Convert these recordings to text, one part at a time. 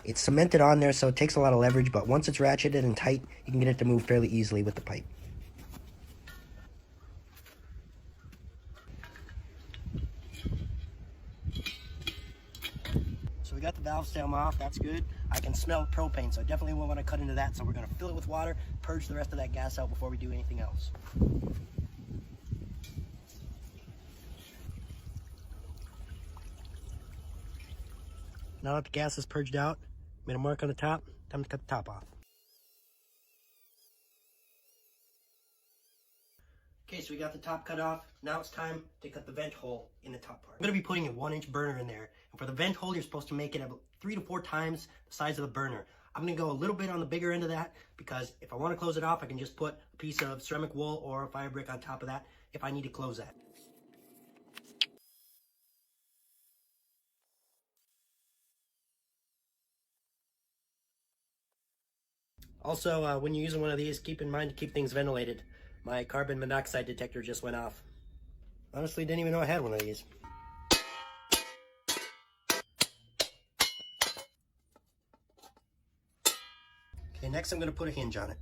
It's cemented on there, so it takes a lot of leverage, but once it's ratcheted and tight, you can get it to move fairly easily with the pipe. So we got the valve stem off, that's good. I can smell propane, so I definitely won't want to cut into that, so we're going to fill it with water, purge the rest of that gas out before we do anything else. Now that the gas is purged out, made a mark on the top, time to cut the top off. Okay, so we got the top cut off. Now it's time to cut the vent hole in the top part. I'm gonna be putting a 1-inch burner in there. And for the vent hole, you're supposed to make it about 3 to 4 times the size of the burner. I'm gonna go a little bit on the bigger end of that because if I wanna close it off, I can just put a piece of ceramic wool or a fire brick on top of that if I need to close that. Also, when you're using one of these, keep in mind to keep things ventilated. My carbon monoxide detector just went off. Honestly, didn't even know I had one of these. Okay, next I'm gonna put a hinge on it.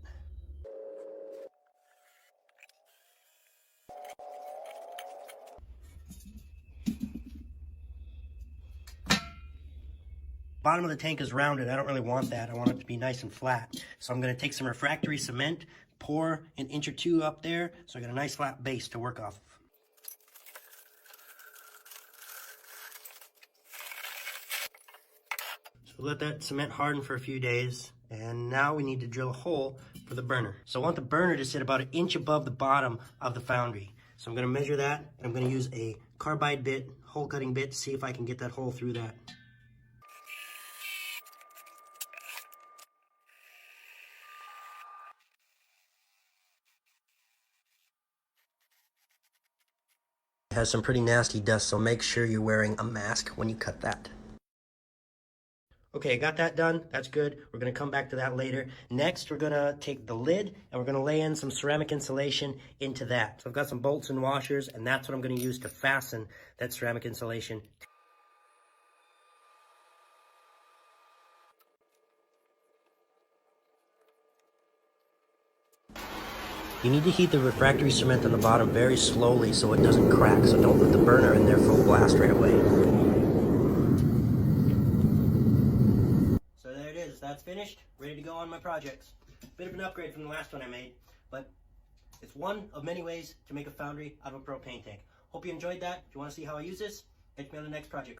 Bottom of the tank is rounded. I don't really want that. I want it to be nice and flat. So I'm gonna take some refractory cement, pour an inch or 2 up there, so I got a nice flat base to work off of. So let that cement harden for a few days, and now we need to drill a hole for the burner. So I want the burner to sit about 1 inch above the bottom of the foundry. So I'm gonna measure that, and I'm gonna use a carbide bit, hole cutting bit, to see if I can get that hole through that. It has some pretty nasty dust, so make sure you're wearing a mask when you cut that. Okay, I got that done. That's good. We're going to come back to that later. Next, we're going to take the lid and we're going to lay in some ceramic insulation into that. So I've got some bolts and washers, and that's what I'm going to use to fasten that ceramic insulation. You need to heat the refractory cement on the bottom very slowly so it doesn't crack, so don't put the burner in there full blast right away. So there it is, that's finished, ready to go on my projects. Bit of an upgrade from the last one I made, but it's one of many ways to make a foundry out of a propane tank. Hope you enjoyed that. If you want to see how I use this, catch me on the next project.